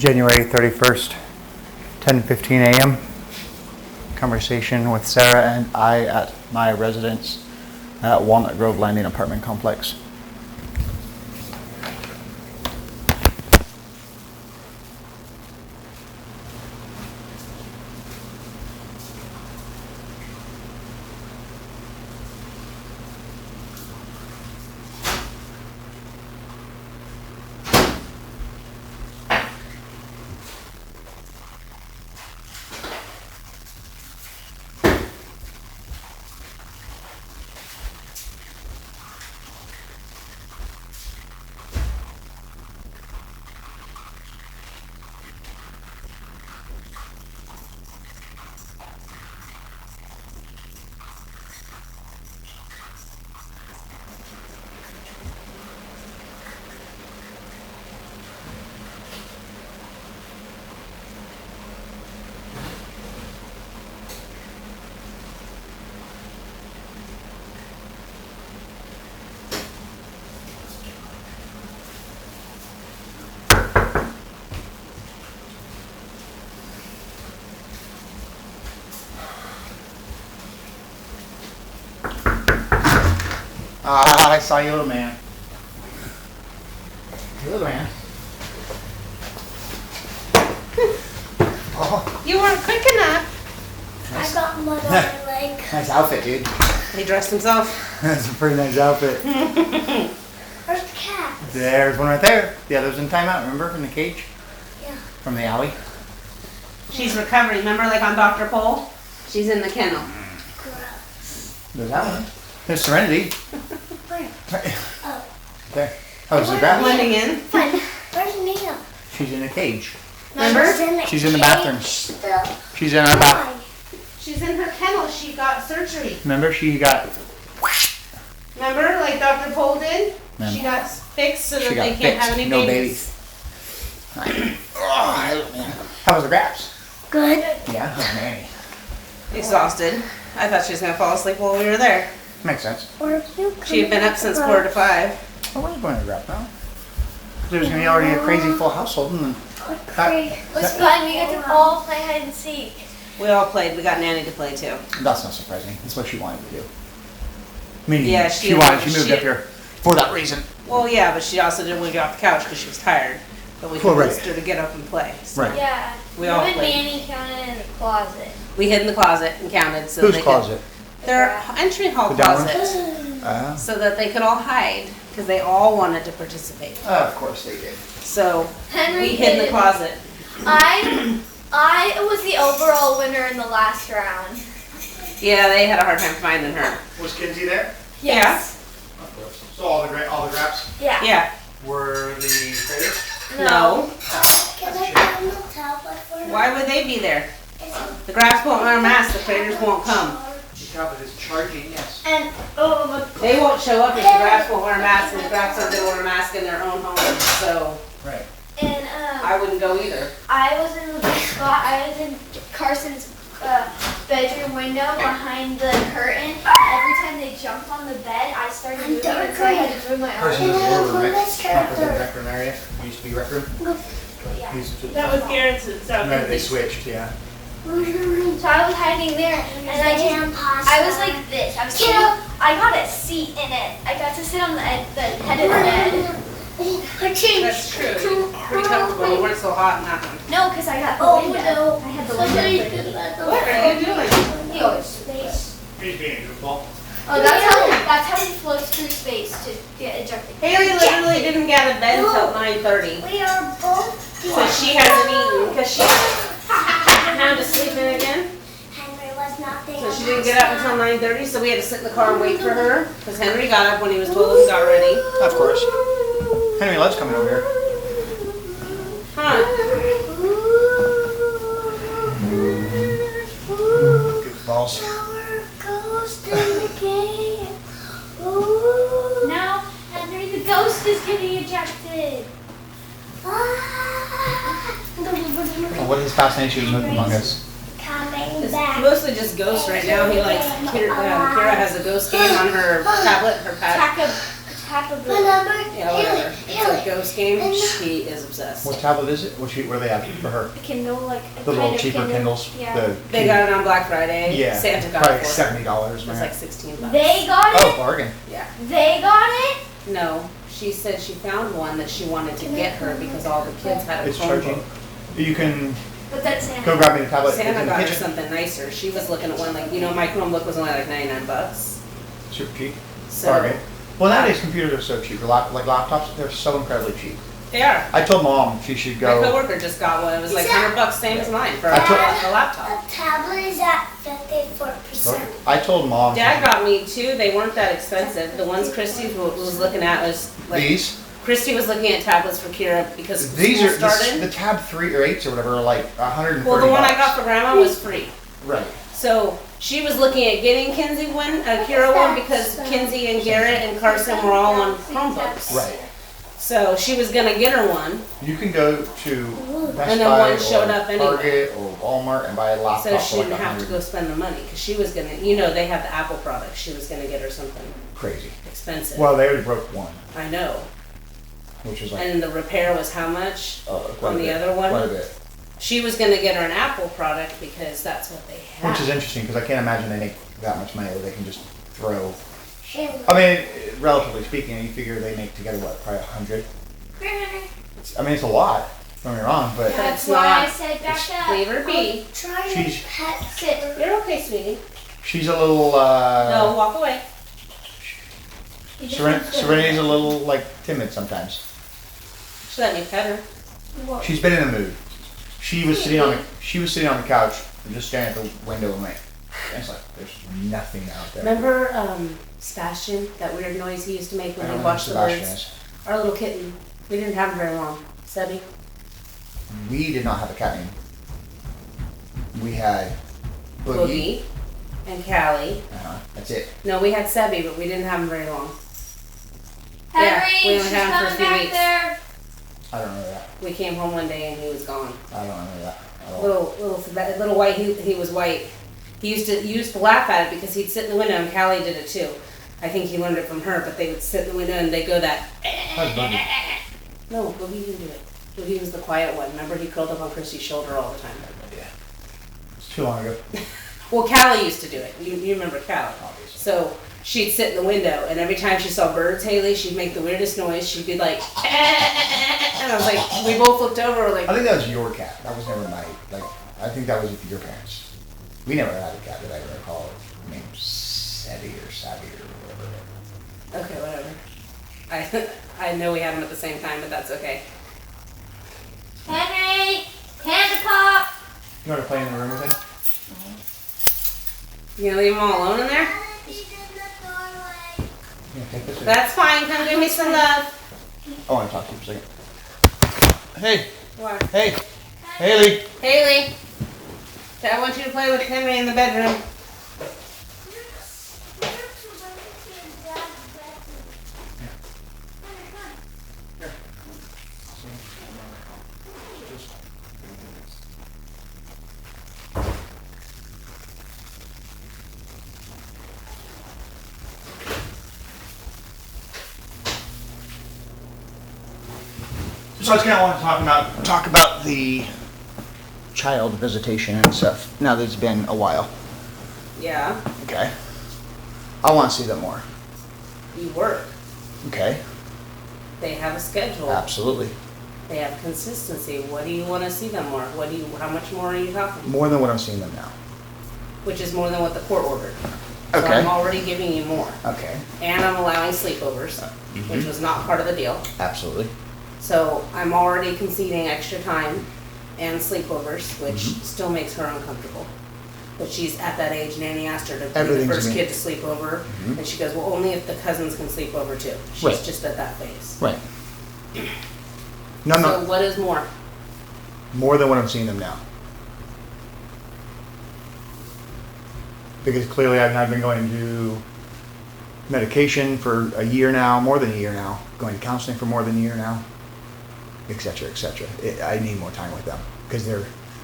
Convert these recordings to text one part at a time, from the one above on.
January 31st, 10:15 a.m. Conversation with Sarah and I at my residence at Walnut Grove Landing Apartment Complex. I saw you, little man. Little man. Oh. You weren't quick enough. I got mud on my leg. Nice outfit, dude. He dressed himself. That's a pretty nice outfit. Where's the cat? There's one right there. The other's in timeout, remember? From the cage? Yeah. From the alley? She's recovering. Remember, like on Dr. Pole? She's in the kennel. Gross. There's that one. There's Serenity. Where? Oh. There. Oh, is it that one? Blending in. Fun. Where's Nina? She's in a cage. Remember? She's in the bathroom. Still. She's in our bathroom. She's in her kennel. She got surgery. Remember, she got Remember, like Dr. Pole did? Remember. She got fixed so that She they got can't have fixed. any No babies. How was the graps? Good. Yeah, oh, Nanny. Exhausted. I thought she was going to fall asleep while we were there. Makes sense. Or you She had been up since 4 to 5. I was going to grab now. There was going to be already a crazy full household. And What's fun? We get to all play hide and seek. We all played. We got Nanny to play too. that's not surprising. That's what she wanted to do. Meaning, Yeah, she she moved she- up here for that reason. Well, yeah, but she also didn't want to get off the couch because she was tired. But we Well, right. convinced her to get up and play. So Right. Yeah. We all Even played. Manny counted in the closet. We hid in the closet and counted so Whose they closet? could. Their entry hall The down one? closet, so that they could all hide because they all wanted to participate. Of course they did. So Henry we hid in the hid. closet. I was the overall winner in the last round. Yeah, they had a hard time finding her. Was Kinsey there? Yes. Of course. So all the graps Yeah. Yeah. were the traders? No. Can I find the tablet for her? Why would they be there? The graphs won't wear masks. The traders won't come. The tablet is charging, yes. And They won't show up if the graphs won't wear masks, and the graphs aren't going to wear a mask in their own homes. So Right. and I wouldn't go either. I was in the spot. I was in Carson's bedroom window behind the curtain. Every time they jumped on the bed, I started moving, and so I had to move my arm. Person is the room, right? Not the rec room area. It used to be rec room. Yeah. That was Garrett's and stuff. No, they switched, yeah. So I was hiding there, and I was like this. I was sitting, I got a seat in it. I got to sit on the head of the bed. That's true. Pretty comfortable. We weren't so hot in that one. No, because I got the window. I had the window. What are you doing? He goes space. He's being a goofball. Oh, that's how he floats through space to get ejected. Haley literally didn't get out of bed until 9:30. We are both. So she hasn't eaten because she had to sleep in again. Henry was not there. So she didn't get up until 9:30. So we had to sit in the car and wait for her because Henry got up when he was told he got ready. Of course. Henry loves coming over here. Huh? Goofballs. Now Henry the ghost is getting ejected. Well, what is his fascination with Among Us? Coming It's back. mostly just ghosts right now. He likes Kira has a ghost game on her tablet, her pad. Attack of Papa Boo. Yeah, whatever. It's a ghost game. She is obsessed. What tablet is it? What do they have for her? A Kindle, like a The little kind of cheaper Kindle. Kindles. Yeah. The They got it on Black Friday. Yeah. Santa got probably it for her. $70, It man. was like $16. They got Oh, it. bargain. Yeah. They got it. No, she said she found one that she wanted to get her because all the kids had a It's Chromebook. charging. You can But that's Santa. go grab me the tablet. It's in Santa the got her kitchen. something nicer. She was looking at one like, my Chromebook was only like $99. Super cheap. So Bargain. Well, nowadays computers are so cheap. Like laptops, they're so incredibly cheap. they are. I told Mom she should My go. coworker just got one. It was like Is that- $100, same as mine for I told- a laptop. A tablet is at 54%. I told Mom. Dad got me two. They weren't that expensive. The ones Christy was looking at was like These. Christy was looking at tablets for Kira because These school are started. the Tab 3 or 8s or whatever are like 130 Well, the one I bucks. got for Grandma was free. Right. So she was looking at getting Kinsey one, a Kira one, because Kinsey and Garrett and Carson were all on Chromebooks. Right. So she was gonna get her one. You can go to Best And then Buy one showed or up anyway. Target or Walmart and buy a laptop So for she like didn't have to 100. go spend the money, because she was gonna, they have the Apple product. She was gonna get her something Crazy. expensive. Well, they already broke one, I know. which was like And the repair was how much quite on a the bit, other one? Quite a bit. She was gonna get her an Apple product because that's what they have. Which is interesting because I can't imagine they make that much money that they can just throw. I mean, relatively speaking, you figure they make together what, probably 100. I mean, it's a lot. Don't get me wrong, but But That's it's why I not. said back up. Leave her be. Try She's- to pet Sit. You're okay, sweetie. she's a little. No, walk away. You just Seren- have to- Serenity's a little like timid sometimes. She let me pet her. You won't. She's been in a mood. She was sitting on the couch and just staring at the window and like, and it's like there's nothing out there. Remember Sebastian, that weird noise he used to make I when don't he know who watched the Sebastian birds? is. Our little kitten. We didn't have him very long. Sebby. We did not have a cat name. We had Boogie. Boogie. And Callie. That's it. No, we had Sebby, but we didn't have him very long. Henry, Yeah, we only she's had him for a coming few back weeks. there. I don't know that. We came home one day and he was gone. I don't know that at all. Little white. He was white. He used to laugh at it because he'd sit in the window, and Callie did it too. I think he learned it from her. But they would sit in the window and they go that. How's Boogie? No, Boogie didn't do it. Boogie was the quiet one. Remember, he curled up on Chrissy's shoulder all the time. Yeah. It's too long ago. Well, Callie used to do it. You remember Callie? Obviously. So she'd sit in the window, and every time she saw birds, Haley, she'd make the weirdest noise. She'd be like, and I was like, we both looked over, we're like, I think that was your cat. That was never my like. I think that was with your parents. We never had a cat that I can recall named Sebby or Savvy or whatever. okay, whatever. I know we had them at the same time, but that's okay. Henry, Panda Pop. You want to play in the room with him? You gonna leave them all alone in there? Yeah, take this. That's fine. Come give me some love. I want to talk to you for a second. Hey, What? hey, Haley. Haley, I want you to play with Henry in the bedroom. So I was kind of want to talk about the child visitation and stuff. Now that it's been a while. Yeah, Okay. I want to see them more. you work. Okay. They have a schedule. Absolutely. They have consistency. What do you want to see them more? How much more are you talking? More than what I'm seeing them now. Which is more than what the court ordered. So Okay. I'm already giving you more. Okay. And I'm allowing sleepovers, which was not part of the deal. Absolutely. So I'm already conceding extra time and sleepovers, which Mm-hmm. still makes her uncomfortable. But she's at that age, Nanny asked her to be the Everything's first me. kid to sleep over. Mhm. And she goes, well, only if the cousins can sleep over too. She's Right. just at that phase. Right. No, So no. what is more? More than what I'm seeing them now. Because clearly I've been going to medication for a year now, more than a year now, going to counseling for more than a year now, et cetera, et cetera. I need more time with them because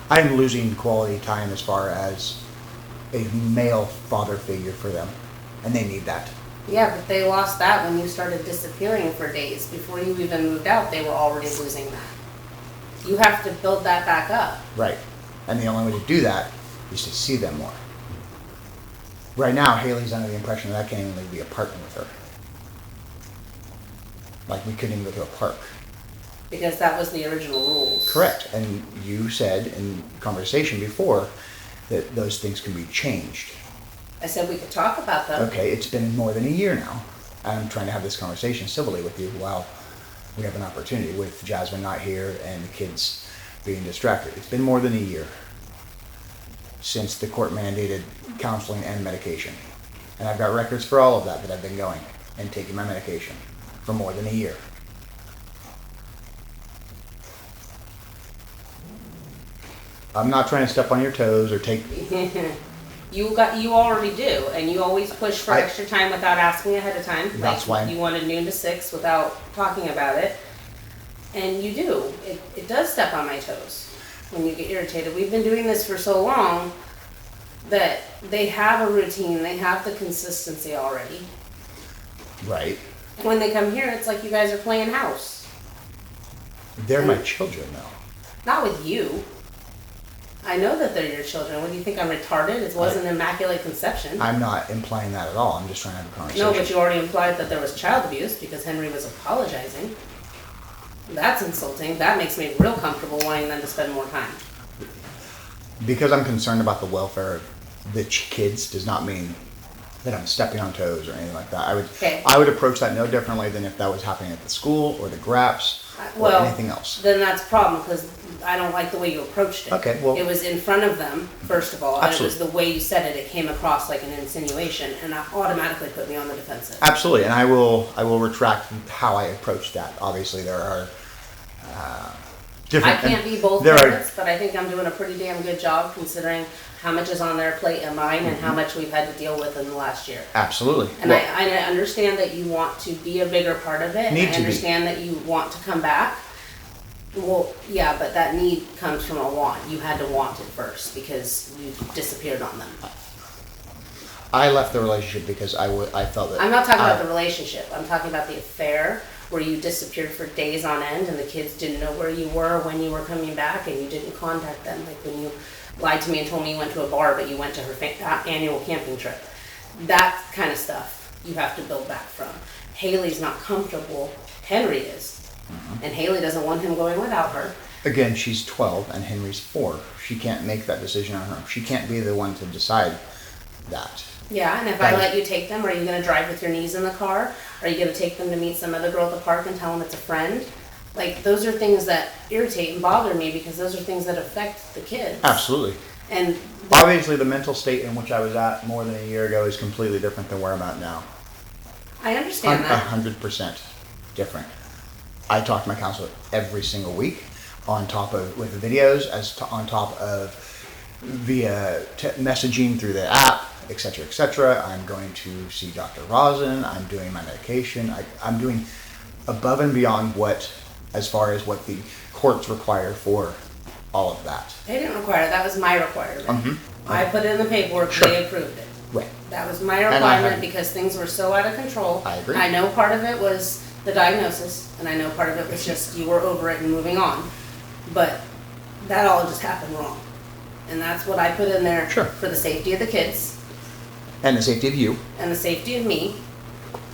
I'm losing quality time as far as a male father figure for them, and they need that. Yeah, but they lost that when you started disappearing for days. Before you even moved out, they were already losing that. You have to build that back up. Right. And the only way to do that is to see them more. Right now, Haley's under the impression that I can't even be a partner with her. Like, we couldn't even go to a park. Because that was the original rules. Correct. And you said in conversation before that those things can be changed. I said we could talk about them. Okay, it's been more than a year now. I'm trying to have this conversation civilly with you while we have an opportunity with Jasmine not here and the kids being distracted. It's been more than a year since the court mandated counseling and medication. And I've got records for all of that I've been going and taking my medication for more than a year. I'm not trying to step on your toes or take... You already do, and you always push for extra time without asking ahead of time. That's why you wanted noon to 6 without talking about it, and you do. It does step on my toes when you get irritated. We've been doing this for so long that they have a routine, they have the consistency already. Right. When they come here, it's like you guys are playing house. They're my children, though. Not with you. I know that they're your children. What do you think, I'm retarded? It wasn't immaculate conception. I'm not implying that at all. I'm just trying to have a conversation. No, but you already implied that there was child abuse because Henry was apologizing. That's insulting. That makes me real comfortable wanting them to spend more time. Because I'm concerned about the welfare of the kids does not mean that I'm stepping on toes or anything like that. I would approach that no differently than if that was happening at the school or the Graps or anything else. Then that's a problem because I don't like the way you approached it. Okay, well... It was in front of them, first of all, Absolutely. and it was the way you said it. It came across like an insinuation, and that automatically put me on the defensive. Absolutely, and I will retract how I approached that. Obviously, there are different... I can't be both parents, but I think I'm doing a pretty damn good job considering how much is on their plate and mine and how much we've had to deal with in the last year. Absolutely. And I understand that you want to be a bigger part of it. I understand that you want to come back. Well, yeah, but that need comes from a want. You had to want it first because you disappeared on them. I left the relationship because I felt that... I'm not talking about the relationship. I'm talking about the affair where you disappeared for days on end and the kids didn't know where you were when you were coming back and you didn't contact them. Like when you lied to me and told me you went to a bar but you went to her annual camping trip. That kind of stuff you have to build back from. Haley's not comfortable. Henry is. And Haley doesn't want him going without her. Again, she's 12 and Henry's 4. She can't make that decision on her own. She can't be the one to decide that. Yeah, and if I let you take them, are you going to drive with your knees in the car? Are you going to take them to meet some other girl at the park and tell them it's a friend? Like, those are things that irritate and bother me because those are things that affect the kids. Absolutely. And obviously, the mental state in which I was at more than a year ago is completely different than where I'm at now. I understand that. 100% different. I talk to my counselor every single week, on top of with the videos, on top of via messaging through the app, etc., etc. I'm going to see Dr. Rosin. I'm doing my medication. I'm doing above and beyond what, as far as what the courts require for all of that. They didn't require it. That was my requirement. Mm-hmm. I put it in the paperwork. Sure. They approved it. Right. That was my requirement because things were so out of control. I agree. I know part of it was the diagnosis, and I know part of it was just you were over it and moving on. But that all just happened wrong. And that's what I put in there for the safety of the kids. And the safety of you. And the safety of me.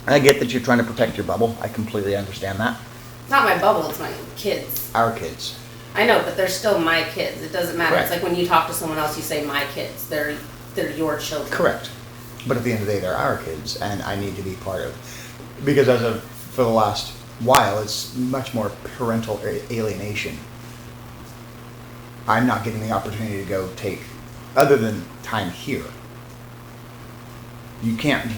I get that you're trying to protect your bubble. I completely understand that. It's not my bubble, it's my kids. Our kids. I know, but they're still my kids. It doesn't matter. Correct. It's like when you talk to someone else, you say my kids. They're your children. Correct. But at the end of the day, they're our kids, and I need to be part of... Because for the last while, it's much more parental alienation. I'm not getting the opportunity to go take, other than time here. You can't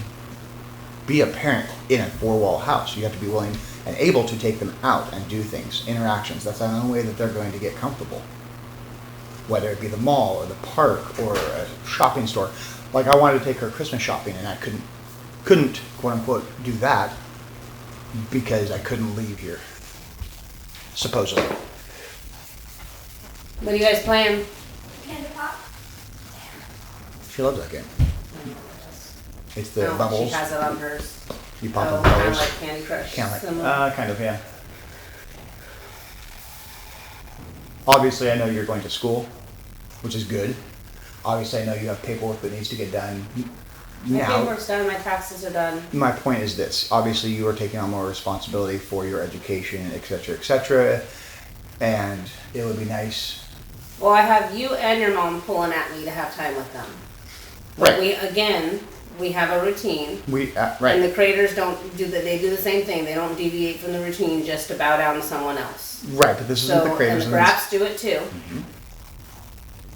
be a parent in a four-wall house. You have to be willing and able to take them out and do things, interactions. That's the only way that they're going to get comfortable. Whether it be the mall or the park or a shopping store. Like I wanted to take her Christmas shopping and I couldn't quote unquote do that because I couldn't leave here. Supposedly. What are you guys playing? Panda Pop. She loves that game. It's the No, bubbles. she has it on hers. You pop Oh, the kind of bubbles. like Candy Crush. Kind of, yeah. Obviously, I know you're going to school, which is good. Obviously, I know you have paperwork that needs to get done My now. paperwork's done, my taxes are done. My point is this: obviously, you are taking on more responsibility for your education, et cetera, and it would be nice. Well, I have you and your mom pulling at me to have time with them. But Right. we have a routine. We And right, the creators don't do that. They do the same thing. They don't deviate from the routine just to bow down to someone else. right, but this isn't So, the and creators. the Graps do it too.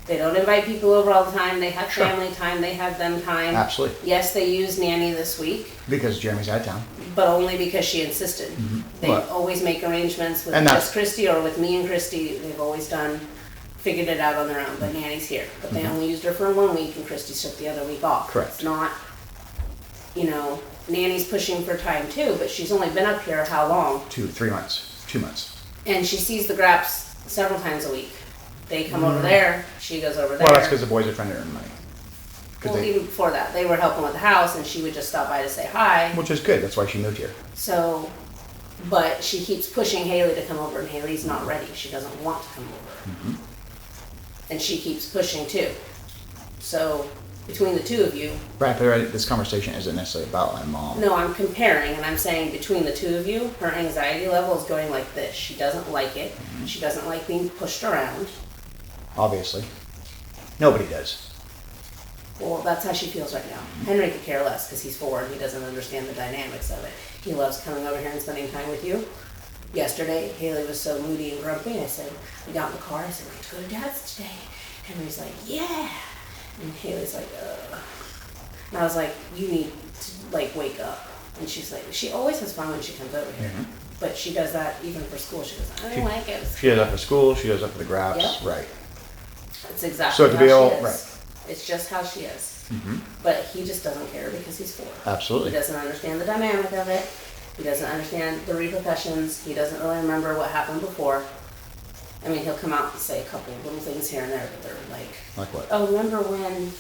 They don't invite people over all the time. They have Sure. family time. They have them time. Absolutely, Yes, they use nanny this week, because Jeremy's out of town. but only because she insisted. They Well- always make arrangements with And that's- just Christy or with me and Christy. They've always figured it out on their own, but nanny's here. But they only used her for 1 week and Christy took the other week off. Correct. It's not, nanny's pushing for time too, but she's only been up here how long? 3 months, 2 months. And she sees the Graps several times a week. They come over there, she goes over there. Well, that's because the boys are trying to earn money. 'Cause Well, they- even before that, they were helping with the house and she would just stop by to say hi. which is good. That's why she moved here. So, but she keeps pushing Haley to come over and Haley's not ready. She doesn't want to come over. And she keeps pushing too. So, between the two of you, Right, but this conversation isn't necessarily about my mom. no, I'm comparing and I'm saying between the two of you, her anxiety level is going like this. She doesn't like it. She doesn't like being pushed around. Obviously, nobody does. Well, that's how she feels right now. Henry could care less because he's 4 and he doesn't understand the dynamics of it. He loves coming over here and spending time with you. Yesterday, Haley was so moody and grumpy, and I said, we got in the car, I said, we're going to go to Dad's today. Henry's like, yeah. And Haley's like, ugh. And I was like, you need to, like, wake up. And she's like, she always has fun when she comes over here. But she does that even for school. She goes, I don't like it. She goes up for school. She goes up for the Graps. Yep. Right. It's exactly So to how be she all- is. right. It's just how she is. But he just doesn't care because he's 4. Absolutely. He doesn't understand the dynamic of it. He doesn't understand the repercussions. He doesn't really remember what happened before. I mean, he'll come out and say a couple of little things here and there, but they're like, Like what? oh, remember when,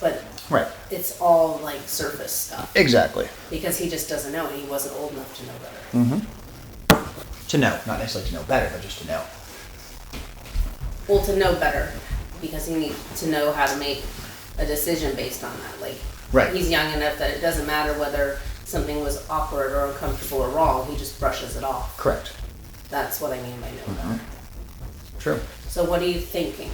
but Right. it's all like surface stuff Exactly. because he just doesn't know and he wasn't old enough to know better. To know, not necessarily to know better, but just to know. Well, to know better because he needs to know how to make a decision based on that. Like, Right. he's young enough that it doesn't matter whether something was awkward or uncomfortable or wrong. He just brushes it off. Correct. That's what I mean by know better. True. So what are you thinking?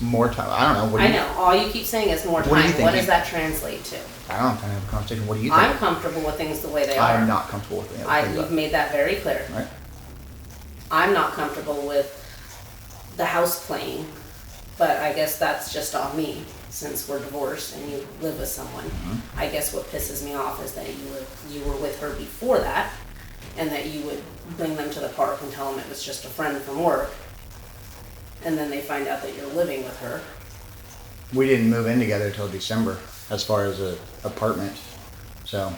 More time. I don't know. What do I you, know, all you keep saying is more What are you time. What does thinking? that translate to? I don't know. I'm trying to have a conversation. What do you think? I'm comfortable with things the way they are. I'm not comfortable with it. You've made that very clear. Right. I'm not comfortable with the house playing, but I guess that's just on me since we're divorced and you live with someone. I guess what pisses me off is that you were with her before that and that you would bring them to the park and tell them it was just a friend from work. And then they find out that you're living with her. We didn't move in together till December, as far as a apartment. So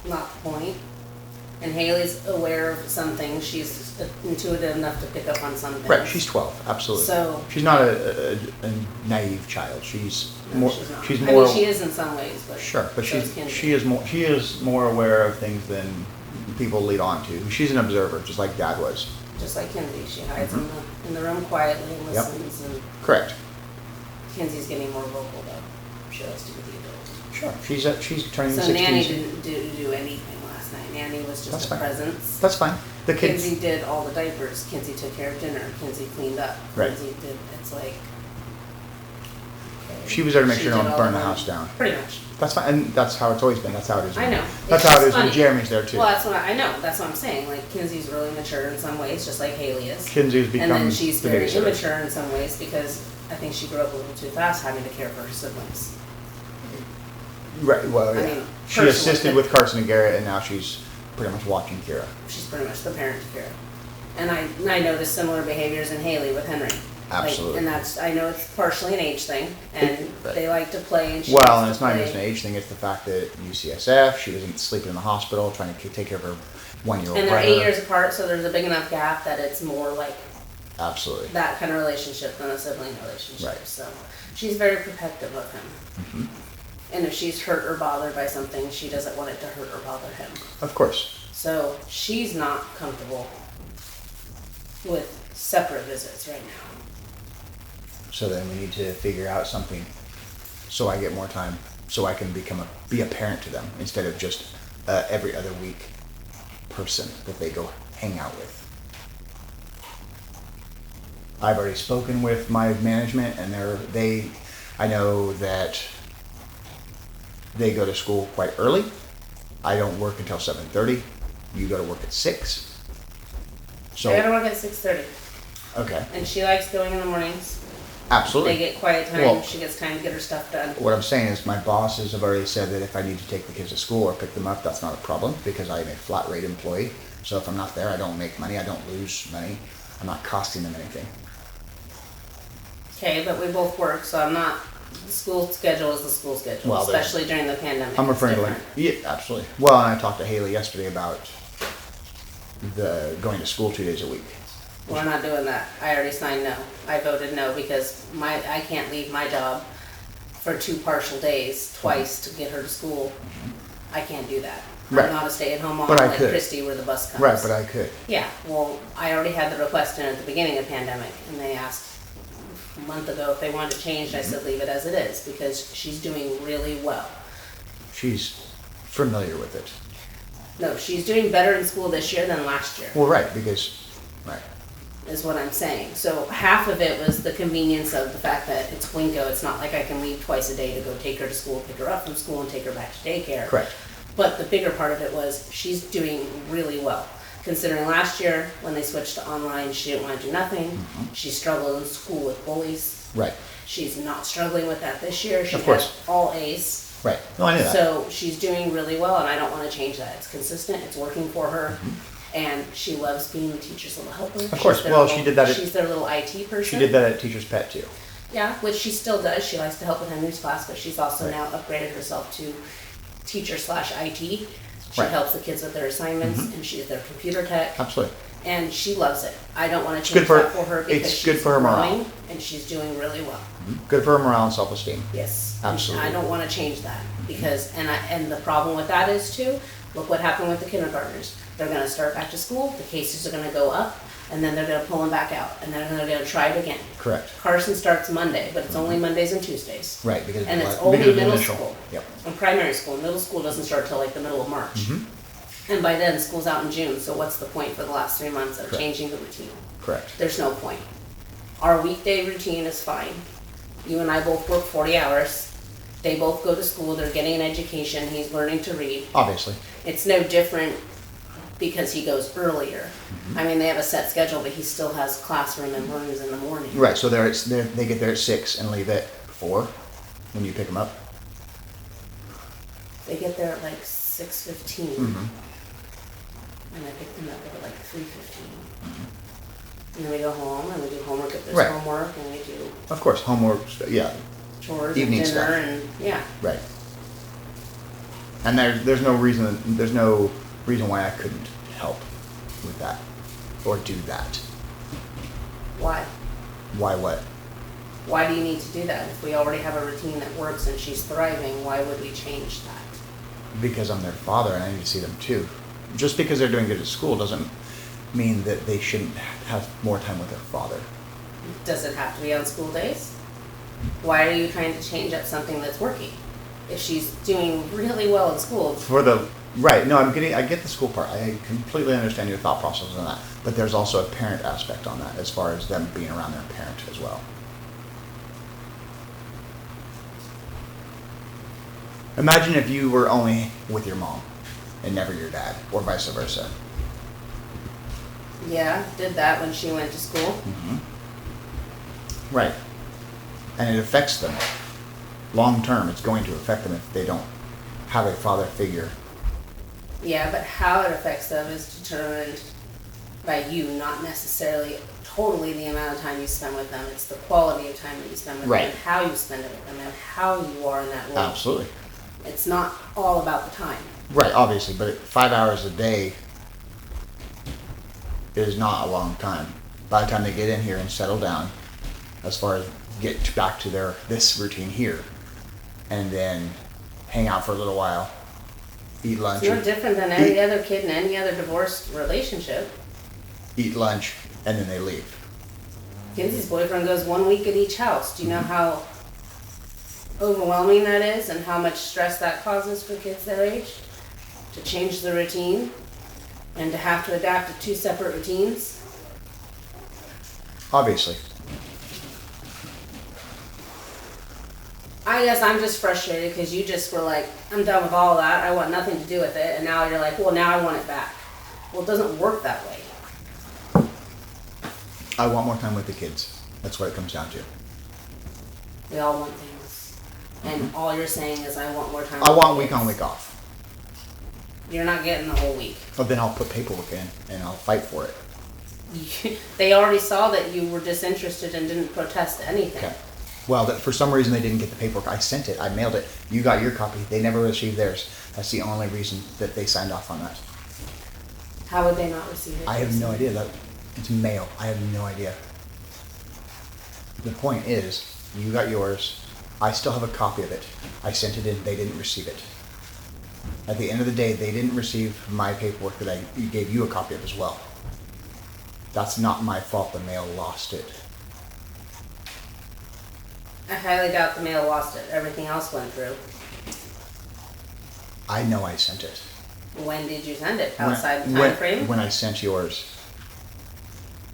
Not the point. And Haley's aware of something. She's intuitive enough to pick up on something. right, she's 12. Absolutely. So- she's not a naive child. She's No, more. she's not. She's I more. mean, she is in some ways, but Sure, but so is Kinsey. she is more aware of things than people lead on to. She's an observer, just like Dad was. Just like Kinsey, she hides in the room quietly and Yep. listens. And Correct. Kinsey's getting more vocal though. She likes to be the adult. Sure. She's turning So 16. Nanny didn't do anything last night. Nanny was That's just a fine. presence. That's fine. The kids. Kinsey did all the diapers. Kinsey took care of dinner. Kinsey cleaned up. Right. Kinsey did. It's like. Okay. She was there to make She sure no did one all burned the work. house down. Pretty much. That's fine, and that's how it's always been. That's how it is. I know. That's It's how it just is when funny. Jeremy's there too. Well, that's what I know. That's what I'm saying. Like Kinsey's really mature in some ways, just like Haley is. Kinsey's become And then she's the very babysitter. immature in some ways because I think she grew up a little too fast having to care for her siblings. Right. Well, I yeah. mean, She personally, assisted with Carson and Garrett, and now she's pretty much watching Kira. She's pretty much the parent to Kira. And I noticed similar behaviors in Haley with Henry. Absolutely. And I know it's partially an age thing, and But- they like to play and she Well, likes and to it's not play. just an age thing. It's the fact that UCSF, she wasn't sleeping in the hospital, trying to take care of her 1-year-old And they're brother. 8 years apart, so there's a big enough gap that it's more like Absolutely. that kind of relationship than a sibling relationship. Right. So She's very protective of him. And if she's hurt or bothered by something, she doesn't want it to hurt or bother him. Of course. So she's not comfortable with separate visits right now. So then we need to figure out something so I get more time, so I can be a parent to them instead of just every other week person that they go hang out with. I've already spoken with my management, and I know that they go to school quite early. I don't work until 7:30. You go to work at 6. So I gotta work at 6:30, okay, and she likes going in the mornings. absolutely. They get quiet time. Well- She gets time to get her stuff done. What I'm saying is my bosses have already said that if I need to take the kids to school or pick them up, that's not a problem because I am a flat rate employee. So if I'm not there, I don't make money. I don't lose money. I'm not costing them anything. Okay, but we both work, so I'm not. The school schedule is the school schedule, Well, there's- especially during the pandemic. I'm It's referring to like, different. yeah, absolutely. Well, and I talked to Haley yesterday about the going to school 2 days a week. We're not doing that. I already signed no. I voted no because I can't leave my job for 2 partial days twice to get her to school. I can't do that. Right. I'm not a stay-at-home mom But I like could. Christy where the bus comes. Right, but I could. Yeah, well, I already had the request in at the beginning of the pandemic, and they asked a month ago if they wanted to change. I said leave it as it is because she's doing really well. She's familiar with it. No, she's doing better in school this year than last year. Well, right, because, right. Is what I'm saying. So half of it was the convenience of the fact that it's Winco. It's not like I can leave twice a day to go take her to school, pick her up from school, and take her back to daycare. Correct. But the bigger part of it was she's doing really well. Considering last year when they switched to online, she didn't want to do nothing. She struggled in school with bullies. Right, She's not struggling with that this year. She Of course. has all A's. right. No, I knew that. So she's doing really well, and I don't want to change that. It's consistent. It's working for her. And she loves being the teacher's little helper. Of course. She's their Well, little- she did that at- She's their little IT person. She did that at Teacher's Pet too. Yeah, which she still does. She likes to help with Henry's class, but she's also Right. now upgraded herself to teacher/IT. She Right. helps the kids with their assignments, and she's their computer tech, Absolutely. and she loves it. I don't want to It's good change for- that for her because it's she's good for her morale. growing, and she's doing really well. Good for her morale and self-esteem. Yes. Absolutely. I don't want to change that because, and the problem with that is too, look what happened with the kindergartners. They're going to start back to school, the cases are going to go up, and then they're going to pull them back out, and then they're going to try it again. Correct. Carson starts Monday, but it's only Mondays and Tuesdays. Right, because And it's because only of the middle initial. school. Yep. And primary school. Middle school doesn't start till like the middle of March. Mm-hmm. And by then, school's out in June, so what's the point for the last 3 months of Correct. changing the routine? Correct. There's no point. Our weekday routine is fine. You and I both work 40 hours. They both go to school, they're getting an education, he's learning to read. Obviously. It's no different because he goes earlier. Mm-hmm. I mean, they have a set schedule, but he still has classroom and learns in the morning. Right, so they get there at 6 and leave at 4 when you pick them up. They get there at like 6:15. Mm-hmm. And I pick them up at like 3:15. And then we go home and we do homework if there's Right. homework, and we do Of course, homework, yeah, chores Evening and dinner stuff. and yeah. right. And there's no reason why I couldn't help with that or do that. Why? Why what? Why do you need to do that? If we already have a routine that works and she's thriving, why would we change that? Because I'm their father and I need to see them too. Just because they're doing good at school doesn't mean that they shouldn't have more time with their father. Does it have to be on school days? Why are you trying to change up something that's working? If she's doing really well in school, Right, no, I get the school part. I completely understand your thought process on that. But there's also a parent aspect on that as far as them being around their parent as well. Imagine if you were only with your mom and never your dad, or vice versa. yeah, did that when she went to school. Right. And it affects them. Long term, it's going to affect them if they don't have a father figure. Yeah, but how it affects them is determined by you, not necessarily totally the amount of time you spend with them. It's the quality of time that you spend with Right. them, and how you spend it with them, and how you are in that role. Absolutely. It's not all about the time. Right, obviously, but 5 hours a day is not a long time. By the time they get in here and settle down, as far as get back to this routine here, and then hang out for a little while, eat lunch, It's no different than any other kid in any other divorced relationship. eat lunch, and then they leave. Kinsey's boyfriend goes 1 week at each house. Do you know how overwhelming that is and how much stress that causes for kids their age? To change the routine and to have to adapt to 2 separate routines? Obviously. I guess I'm just frustrated because you just were like, I'm done with all of that. I want nothing to do with it. And now you're like, well, now I want it back. Well, it doesn't work that way. I want more time with the kids. That's what it comes down to. We all want things. And all you're saying is, I want more time I with want the week on, kids. week off. You're not getting the whole week. But then I'll put paperwork in and I'll fight for it. They already saw that you were disinterested and didn't protest anything. Okay. Well, for some reason they didn't get the paperwork. I sent it. I mailed it. You got your copy. They never received theirs. That's the only reason that they signed off on that. How would they not receive it? I have no idea. It's mail. I have no idea. The point is, you got yours. I still have a copy of it. I sent it in. They didn't receive it. At the end of the day, they didn't receive my paperwork that I gave you a copy of as well. That's not my fault. The mail lost it. I highly doubt the mail lost it. Everything else went through. I know I sent it. When did you send it? Outside the When- time frame? When I sent yours.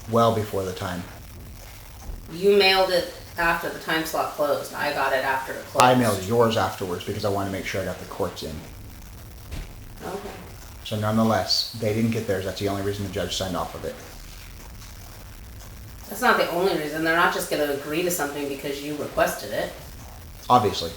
Well before the time. You mailed it after the time slot closed. I got it after it closed. I mailed yours afterwards because I wanted to make sure I got the courts in. Okay. So nonetheless, they didn't get theirs. That's the only reason the judge signed off of it. That's not the only reason. They're not just going to agree to something because you requested it. Obviously.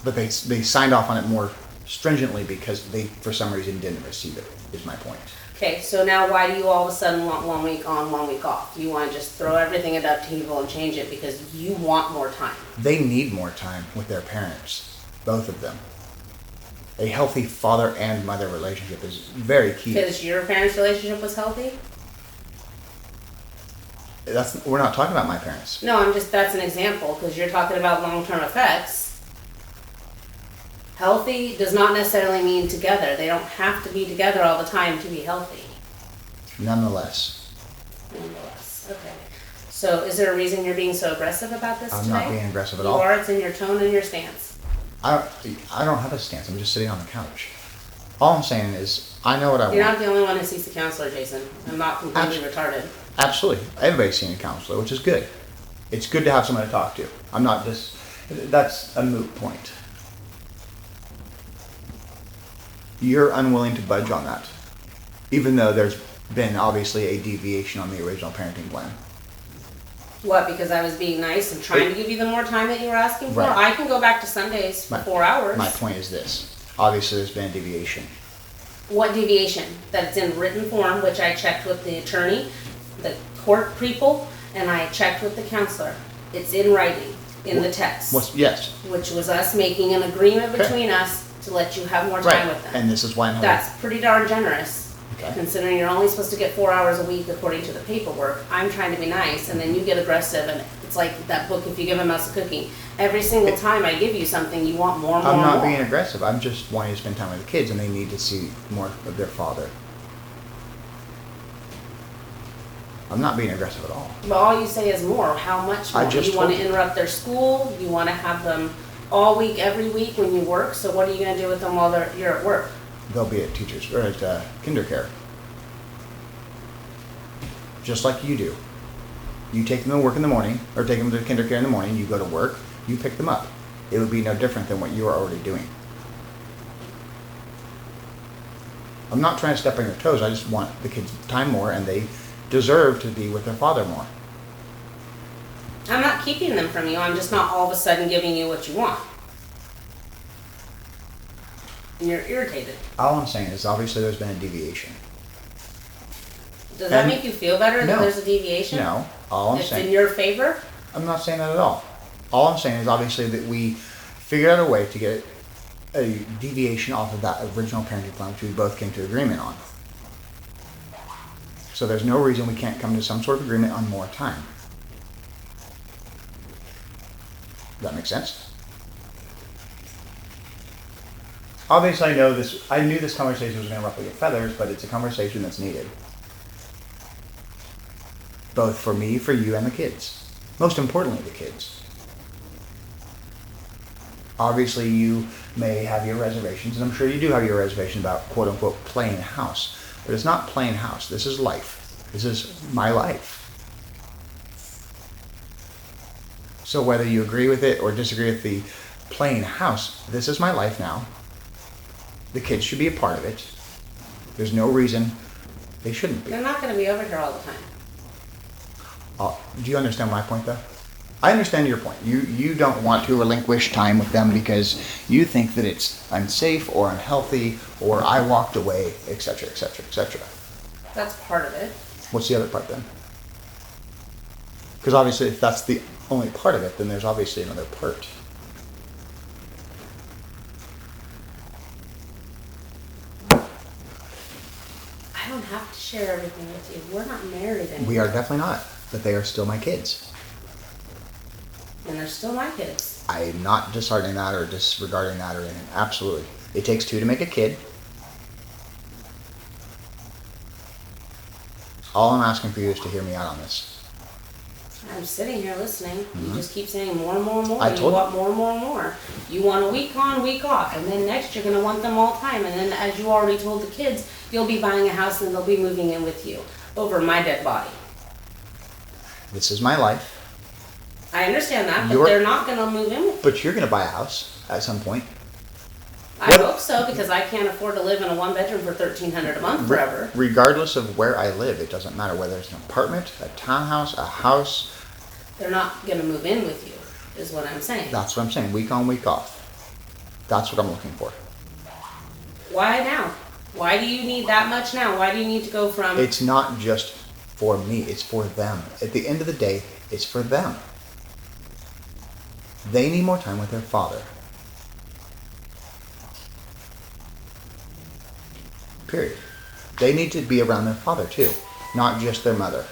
But they signed off on it more stringently because they, for some reason, didn't receive it, is my point. Okay, so now why do you all of a sudden want 1 week on, 1 week off? You want to just throw everything at upheaval and change it because you want more time. They need more time with their parents, both of them. A healthy father and mother relationship is very key. Because your parents' relationship was healthy? We're not talking about my parents. No, that's an example because you're talking about long-term effects. Healthy does not necessarily mean together. They don't have to be together all the time to be healthy. Nonetheless, Nonetheless, okay. So is there a reason you're being so aggressive about this I'm today? not being aggressive at You all. are. It's in your tone and your stance. I don't have a stance. I'm just sitting on the couch. All I'm saying is, I know what I You're want. not the only one who sees the counselor, Jason. I'm not completely retarded. Absolutely. Everybody's seen a counselor, which is good. It's good to have someone to talk to. I'm not just, that's a moot point. You're unwilling to budge on that, even though there's been obviously a deviation on the original parenting plan. What, because I was being nice and trying to give you the more time that you were asking for? Right. I can go back to Sundays for 4 hours. My point is this. Obviously, there's been a deviation. What deviation? That it's in written form, which I checked with the attorney, the court people, and I checked with the counselor. It's in writing, in the text, Yes. which was us making an agreement Okay. between us to let you have more time with them. And this is why I'm having... That's pretty darn generous, Okay. considering you're only supposed to get 4 hours a week according to the paperwork. I'm trying to be nice, and then you get aggressive, and it's like that book, If You Give a Mouse a Cookie. Every single time I give you something, you want more, more, I'm not more. being aggressive. I'm just wanting to spend time with the kids, and they need to see more of their father. I'm not being aggressive at all. But all you say is more. How much more? I just You want to told you. interrupt their school. You want to have them all week, every week when you work. So what are you going to do with them while you're at work? They'll be at teachers or at kinder care, just like you do. You take them to work in the morning, or take them to kinder care in the morning. You go to work. You pick them up. It would be no different than what you are already doing. I'm not trying to step on your toes. I just want the kids time more, and they deserve to be with their father more. I'm not keeping them from you. I'm just not all of a sudden giving you what you want. And you're irritated. All I'm saying is, obviously, there's been a deviation. Does that And- make you feel better that No. there's a deviation? No, all I'm It's saying. in your favor? I'm not saying that at all. All I'm saying is obviously that we figured out a way to get a deviation off of that original parenting plan, which we both came to agreement on. So there's no reason we can't come to some sort of agreement on more time. that make sense? Obviously, I knew this conversation was going to ruffle your feathers, but it's a conversation that's needed. Both for me, for you, and the kids. Most importantly, the kids. Obviously, you may have your reservations, and I'm sure you do have your reservations about quote-unquote playing house. But it's not playing house. This is life. This is my life. So whether you agree with it or disagree with the playing house, this is my life now. The kids should be a part of it. There's no reason they shouldn't be. They're not gonna be over here all the time. Do you understand my point, though? I understand your point. You don't want to relinquish time with them because you think that it's unsafe or unhealthy or I walked away, etc., etc., etc. That's part of it. What's the other part then? Because obviously, if that's the only part of it, then there's obviously another part. I don't have to share everything with you. We're not married anymore. We are definitely not, but they are still my kids. And they're still my kids. I'm not disheartening that or disregarding that or anything. Absolutely. It takes two to make a kid. All I'm asking for you is to hear me out on this. I'm sitting here listening. You just keep saying more and more and more. I You told want more and more and more. You want a week on, week off. And then next you're going to want them all the time. And then as you already told the kids, you'll be buying a house and they'll be moving in with you over my dead body. This is my life. I understand that, but You're- they're not going to move in with me. But you're going to buy a house at some point. I hope so, because I can't afford to live in a one-bedroom for $1,300 a month forever. Regardless of where I live, it doesn't matter whether it's an apartment, a townhouse, a house. They're not going to move in with you, is what I'm saying. That's what I'm saying. Week on, week off. That's what I'm looking for. Why now? Why do you need that much now? Why do you need to go from... It's not just for me. It's for them. At the end of the day, it's for them. They need more time with their father. Period. They need to be around their father too, not just their mother.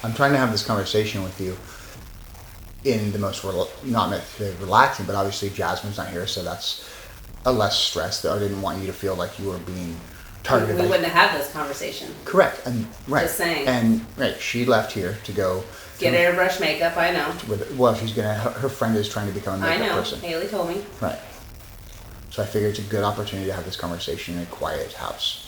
I'm trying to have this conversation with you in the most, not relaxing, but obviously Jasmine's not here, so that's a less stress. I didn't want you to feel like you were being targeted. We wouldn't have had this conversation. Correct, and right. Just saying. And right, she left here to go. Get airbrush makeup, I know. Well, she's gonna. Her friend is trying to become a I makeup know. person. Haley told me. Right. So I figured it's a good opportunity to have this conversation in a quiet house.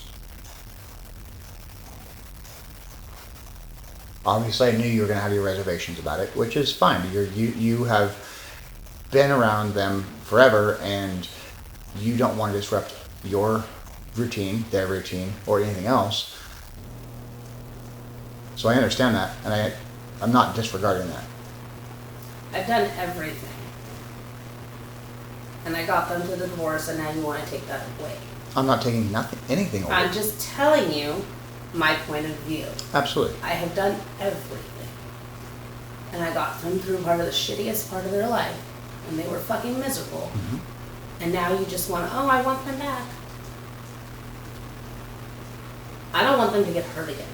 Obviously, I knew you were going to have your reservations about it, which is fine. You have been around them forever, and you don't want to disrupt your routine, their routine, or anything else. So I understand that, and I'm not disregarding that. I've done everything. And I got them to the divorce, and now you want to take that away. I'm not taking anything away. I'm just telling you my point of view. Absolutely. I have done everything. And I got them through part of the shittiest part of their life. And they were fucking miserable. Mm-hmm. And now you just want to, oh, I want them back. I don't want them to get hurt again.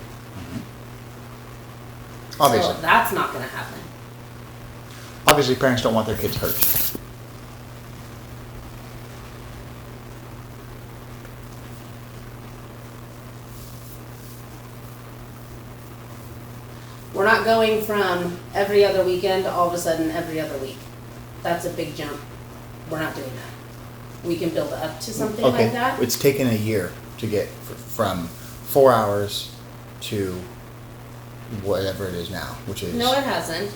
Obviously. So that's not going to happen. Obviously, parents don't want their kids hurt. We're not going from every other weekend to all of a sudden every other week. That's a big jump. We're not doing that. We can build up to something like that. It's taken a year to get from 4 hours to whatever it is now, which is... No, it hasn't.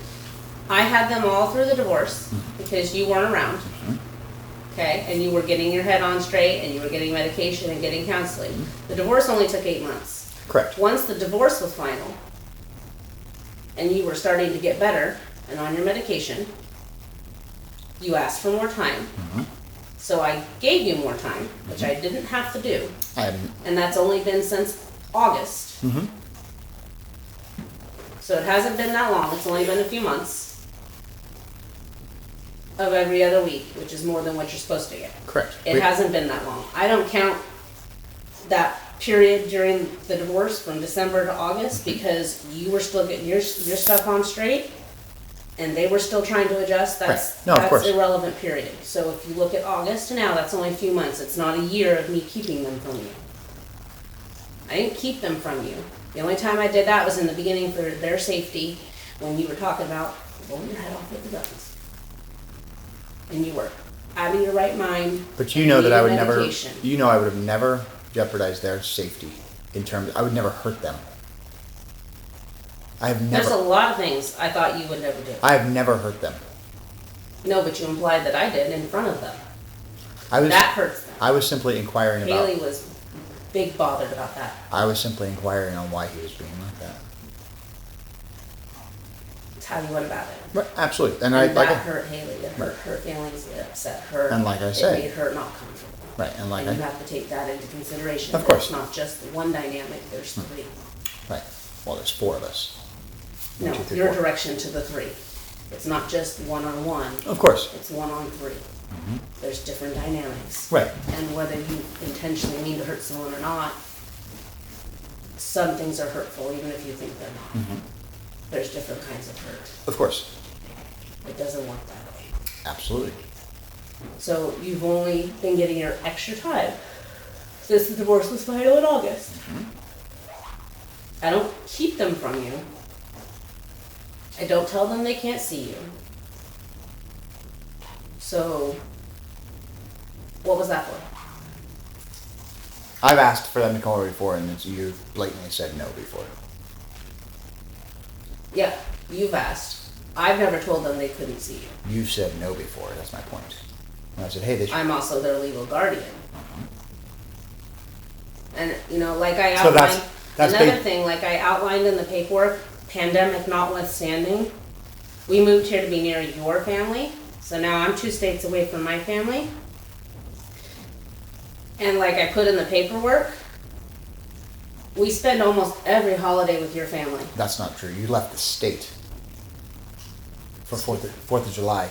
I had them all through the divorce because you weren't around. Okay, and you were getting your head on straight and you were getting medication and getting counseling. The divorce only took 8 months. Correct. Once the divorce was final and you were starting to get better and on your medication, you asked for more time. So I gave you more time, which I didn't have to do. And that's only been since August. So it hasn't been that long. It's only been a few months of every other week, which is more than what you're supposed to get. Correct. It hasn't been that long. I don't count that period during the divorce from December to August because you were still getting your stuff on straight and they were still trying to adjust, that's, Right. No, of course. that's irrelevant period. So if you look at August to now, that's only a few months. It's not a year of me keeping them from you. I didn't keep them from you. The only time I did that was in the beginning for their safety when you were talking about blowing your head off with the guns. And you were out of your right mind. But you know that I would needed never, medication. you know I would have never jeopardized their safety in terms, I would never hurt them. I have There's a never, lot of things I thought you would never do. I have never hurt them. No, but you implied that I did in front of them. I was, That hurts them. I was simply inquiring Haley about, was big bothered about that. I was simply inquiring on why he was being like that. That's how you went about it. Right, absolutely, and And like, that hurt Haley. It hurt her feelings. It upset her. And like I It said- made her not comfortable. right, and like And you I, have to take that into consideration. Of course. It's not just one dynamic, there's three. right, well, there's 4 of us. One, No, two, three, your 4. direction to the three. It's not just one-on-one, Of course, it's one-on-3. There's different dynamics. right, And whether you intentionally mean to hurt someone or not, some things are hurtful even if you think they're not. There's different kinds of hurt. of course, It doesn't work that way. absolutely. So you've only been getting your extra time since the divorce was final in August. I don't keep them from you. I don't tell them they can't see you. So, what was that for? I've asked for them to come over before, and you blatantly said no before. Yeah, you've asked. I've never told them they couldn't see you. You said no before, that's my point. And I said, hey, they should. I'm also their legal guardian. And, you know, like I So outlined, that's another big- thing, like I outlined in the paperwork, pandemic notwithstanding, we moved here to be near your family, so now I'm 2 states away from my family. And like I put in the paperwork, we spend almost every holiday with your family. That's not true. You left the state for 4th of July,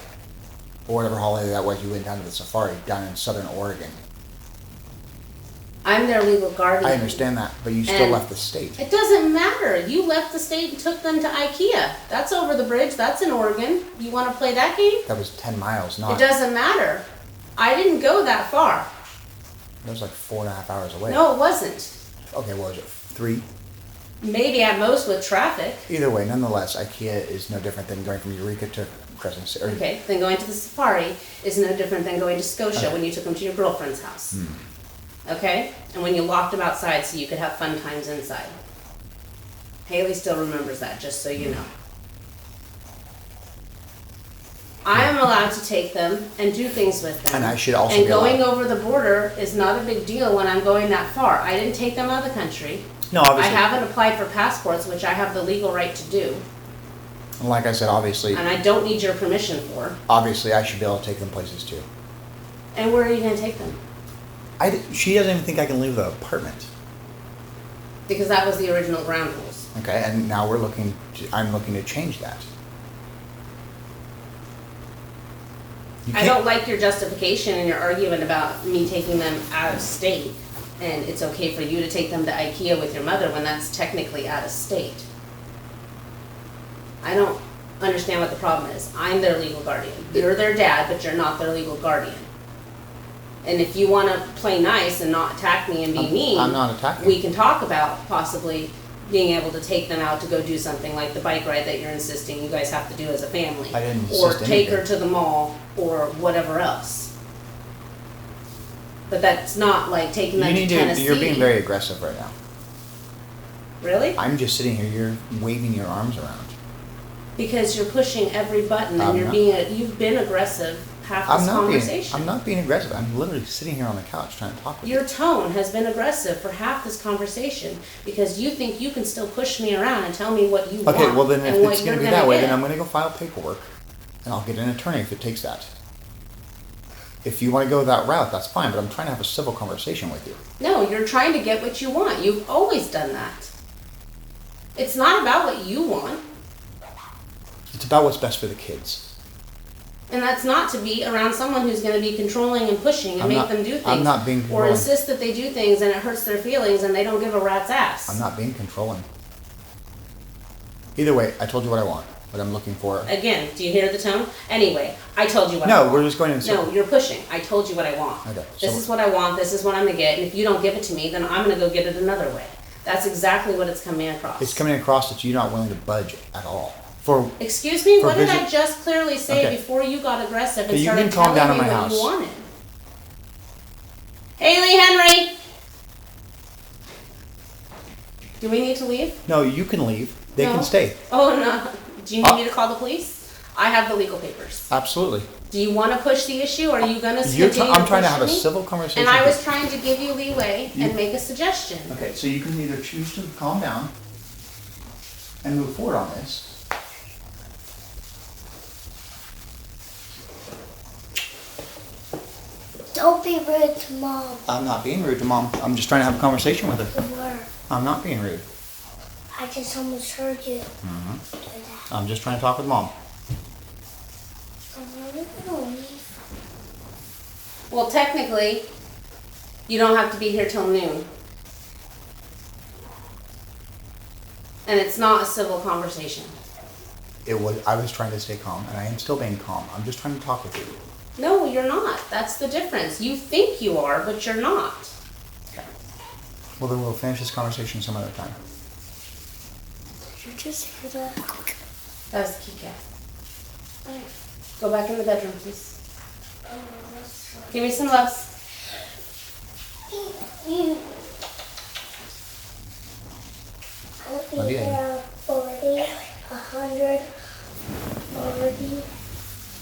or whatever holiday that was. You went down to the safari down in southern Oregon. I'm their legal guardian. I understand that, but you still And- left the state. It doesn't matter. You left the state and took them to IKEA. That's over the bridge. That's in Oregon. You want to play that game? That was 10 miles, It not. doesn't matter. I didn't go that far. That was like 4.5 hours away. No, it wasn't. Okay, what was it? 3? Maybe at most with traffic. Either way, nonetheless, IKEA is no different than going from Eureka to Crescent City. or- Okay, then going to the safari is no different than going to Scotia Okay. when you took them to your girlfriend's house. Okay? And when you locked them outside so you could have fun times inside. Haley still remembers that, just so you know. I am allowed to take them and do things with them. And I should also And be allowed- going over the border is not a big deal when I'm going that far. I didn't take them out of the country. No, I obviously. haven't applied for passports, which I have the legal right to do, And like I said, obviously, and I don't need your permission for. obviously, I should be able to take them places too. And where are you gonna take them? She doesn't even think I can leave the apartment. Because that was the original ground rules. Okay, and now I'm looking to change that. You I can't- don't like your justification and your argument about me taking them out of state, and it's okay for you to take them to IKEA with your mother when that's technically out of state. I don't understand what the problem is. I'm their legal guardian. You're their dad, but you're not their legal guardian. And if you wanna play nice and not attack me and be mean, I'm not attacking. we can talk about possibly being able to take them out to go do something like the bike ride that you're insisting you guys have to do as a family. I didn't Or insist take her anything. to the mall or whatever else. But that's not like taking You them to need Tennessee. to. You're being very aggressive right now. Really? I'm just sitting here. You're waving your arms around. Because you're pushing every button I'm and you're not. you've been aggressive half I'm this not being. conversation. I'm not being aggressive. I'm literally sitting here on the couch trying to talk with you. Your tone has been aggressive for half this conversation because you think you can still push me around and tell me what you want. Okay, well then, and if what it's going to you're be that way, get. then I'm going to go file paperwork, and I'll get an attorney if it takes that. If you want to go that route, that's fine. But I'm trying to have a civil conversation with you. No, you're trying to get what you want. You've always done that. It's not about what you want. It's about what's best for the kids. And that's not to be around someone who's gonna be controlling and pushing and I'm make not- them do things. I'm not being Or controlling. insist that they do things and it hurts their feelings and they don't give a rat's ass. I'm not being controlling. Either way, I told you what I want, what I'm looking for. Again, do you hear the tone? Anyway, I told you what I No, want. we're just going in No, circles. you're pushing. I told you what I want. Okay, This so- is what I want, this is what I'm gonna get, and if you don't give it to me, then I'm gonna go get it another way. That's exactly what it's coming across. It's coming across that you're not willing to budge at all. For Excuse me, for what did I visit- just clearly say Okay. before you got aggressive Okay, and you started can calm telling down me in my what you house. wanted? Haley, Henry! Do we need to leave? no, you can leave. They No. can stay. Oh, no. Do you need me to call the police? I have the legal papers. Absolutely. Do you want to push the issue, or are you gonna You're continue I'm trying to have a push me? civil conversation. And I with was trying to give you leeway You- and make a suggestion. Okay, so you can either choose to calm down and move forward on this. Don't be rude to Mom. I'm not being rude to Mom. I'm just trying to have a conversation with her. You were. I'm not being rude. I just almost heard you Mm-hmm. do that. I'm just trying to talk with Mom. So when are you gonna leave? Well, technically, you don't have to be here till noon. And it's not a civil conversation. I was trying to stay calm, and I am still being calm. I'm just trying to talk with you. No, you're not. That's the difference. You think you are, but you're not. Okay. Well, then we'll finish this conversation some other time. Did you just hear that? That was the key cat. Go back in the bedroom, please. Give me some loves. I'll Love be you, here 40, 100, 40,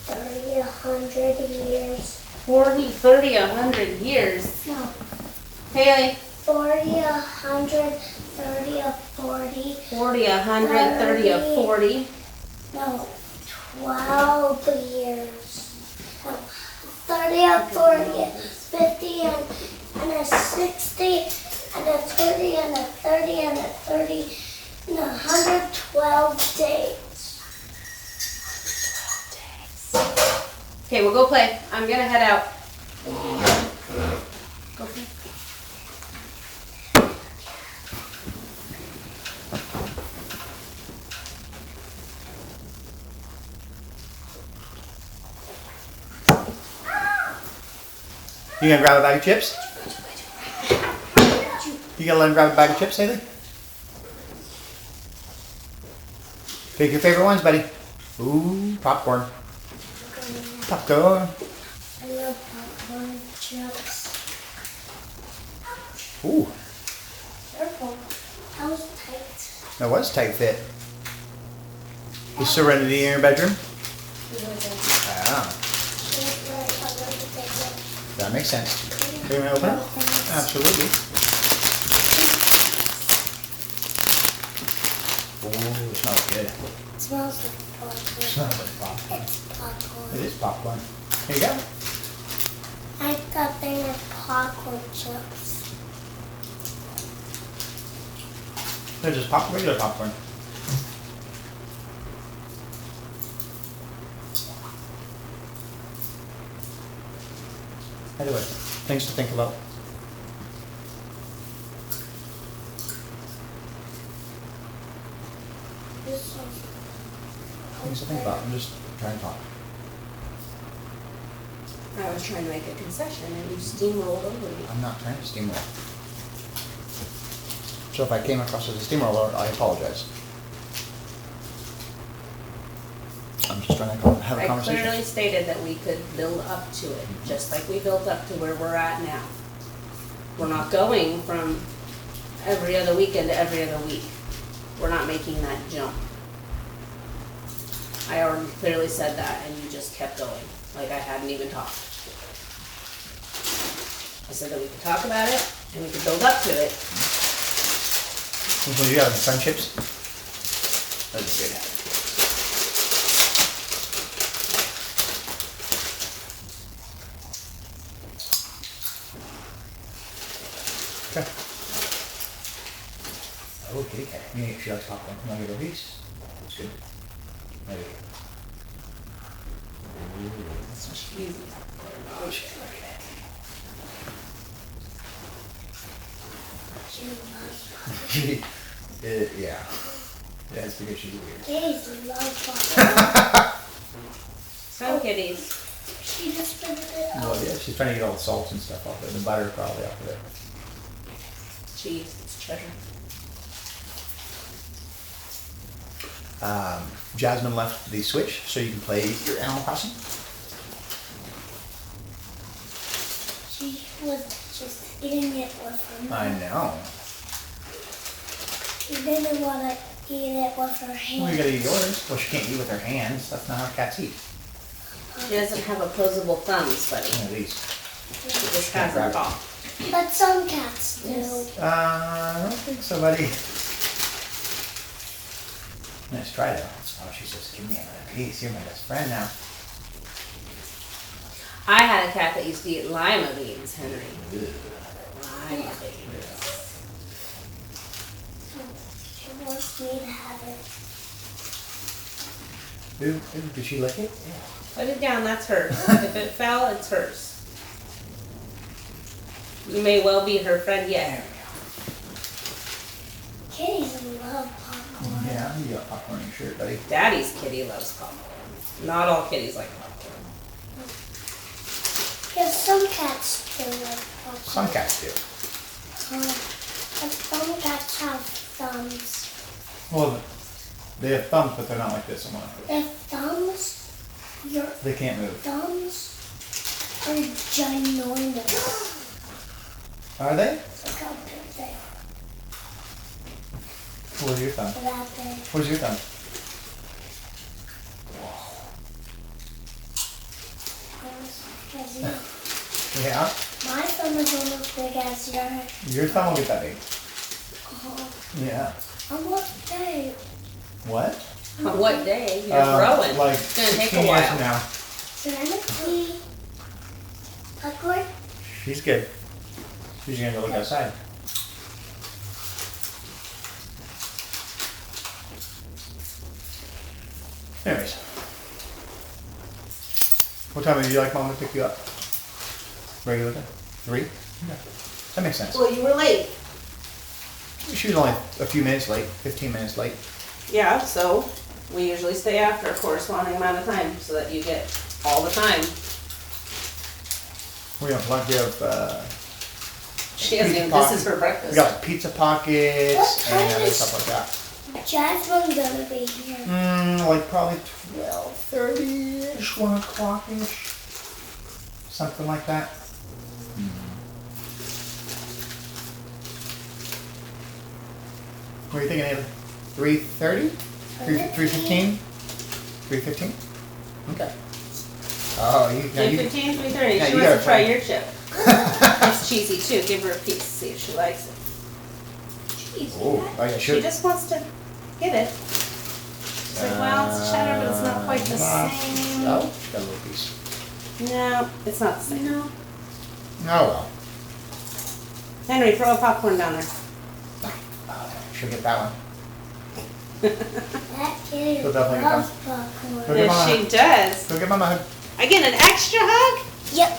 30, 100 years. 40, 30, 100 years. No, Haley, 40, 100, 30, 40. 40, 100, 30, 40. No, 12 years. No, 30, 40, 50, and a 60, and a 20, and a 30, and a 30, and 112 days. Okay, we'll go play. I'm gonna head out. Go play. You gonna grab a bag of chips? You gonna let him grab a bag of chips, Haley? Pick your favorite ones, buddy. Ooh, popcorn. Popcorn. I love popcorn chips. Ooh, Careful. That was tight. that was tight fit. Is Serenity in your bedroom? Ah, that makes sense. You want to open it? Absolutely. Ooh, it smells good. It smells like popcorn. It smells like popcorn. It's popcorn. It is popcorn. Here you go. I thought they were popcorn chips. They're just regular popcorn. Anyway, things to think about. This one's Things to think about. I'm just trying to talk. I was trying to make a concession and you steamrolled over me. I'm not trying to steamroll. So if I came across as a steamroller, I apologize. I'm just trying to have a I conversation. clearly stated that we could build up to it, just like we built up to where we're at now. We're not going from every other weekend to every other week. We're not making that jump. I already clearly said that and you just kept going, like I hadn't even talked. I said that we could talk about it and we could build up to it. Which one do you have? The sun chips? That's good. Okay. Oh, kitty cat. She likes popcorn. Can I get a piece? That's good. There you go. It's cheesy. Oh, shit. Yeah. That's because she's weird. Kitties love popcorn. Some kitties. She just put it Well, yeah, she's trying to get all the salts and stuff off it, the butter probably off of it. Cheese. It's cheddar. Jasmine left the Switch so you can play your Animal Crossing. She was just eating it with her I mouth. know. She didn't want to eat it with her Well, you hand. gotta eat yours. Well, she can't eat with her hands. That's not how cats eat. She doesn't have opposable thumbs, buddy. One of these. She just has a paw. But some cats do. Yes. I don't think so, buddy. Let's try that. Oh, she says, give me another piece. You're my best friend now. I had a cat that used to eat lima beans, Henry. Ugh. Lima beans. She wants me to have it. Ooh, ooh, did she lick it? Yeah. Put it down, that's hers. If it fell, it's hers. You may well be her friend yet. Kitties love popcorn. Yeah, you got popcorn in your shirt, buddy. Daddy's kitty loves popcorn. Not all kitties like popcorn. Yeah, some cats do love popcorn. Some cats do. But some cats have thumbs. Well, they have thumbs, but they're not like this one. Their thumbs, your They can't move. thumbs are ginormous. Are they? Look how big they are. Where's your thumb? They're that big. Where's your thumb? As you. Yeah. My thumb is almost big as yours. Your thumb will get that big. Oh, Yeah. almost big. What? On what day? You're growing. Like It's gonna take 16 a years while. from now. Serenity. Popcorn. She's good. She's gonna go look outside. Anyways. What time would you like Mom to pick you up? Regular time? 3? Yeah. That makes sense. Well, you were late. She was only a few minutes late, 15 minutes late. Yeah, so we usually stay after a corresponding amount of time so that you get all the time. We have lunch, we have, She doesn't Pizza even, this pocket. is for breakfast. we got pizza pockets What and time other is- stuff like that. Jasmine gonna be here. Like probably 12:30-ish, 1 o'clock-ish. Something like that. What are you thinking, Ava? 3:30? 3:15? 3:15? Okay. Oh, you, now you, 3:15, 3:30. Yeah, She you wants gotta to try try. your chip. It's cheesy too. Give her a piece, see if she likes it. oh, I She should. just wants to get it. She's like, well, it's cheddar, but it's not quite the same. Oh, she got a little piece. No, it's not the same. No. Oh, well. Henry, throw a popcorn down there. She'll get that one. That kitty She'll definitely loves Okay. popcorn. Mama. Yes, she does. Go get Mama a hug. I get an extra hug? Yep.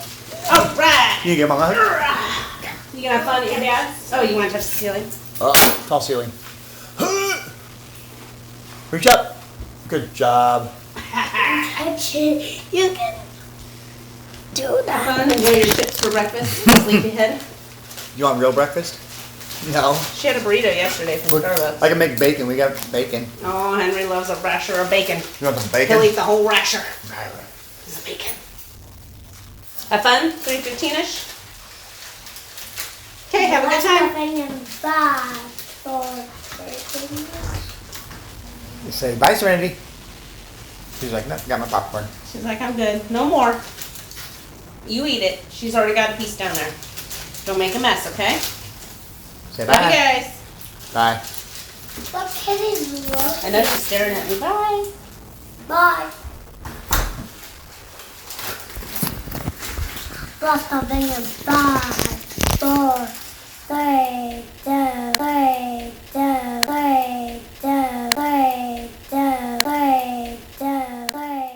All right. Can you get Mama a hug? You gonna have fun at your dad's? Oh, you want to touch the ceiling? Oh, tall ceiling. Reach up. Good job. Touch it. You can do Have that. fun. Enjoy your chips for breakfast. Sleepyhead. You want real breakfast? No. She had a burrito yesterday from Starbucks. I can make bacon. We got bacon. Oh, Henry loves a rasher of bacon. You want some bacon? He'll eat the whole rasher. It's bacon. Have fun? 3:15ish? Okay, have a good time. Nothing in bad for everything. You say, bye, Serenity. She's like, no, got my popcorn. She's like, I'm good. No more. You eat it. She's already got a piece down there. Don't make a mess, okay? Say Love you bye. guys. Bye. What kitties love I know she's staring at me. Bye. Bye. Got something in 5, 4, 3, 2,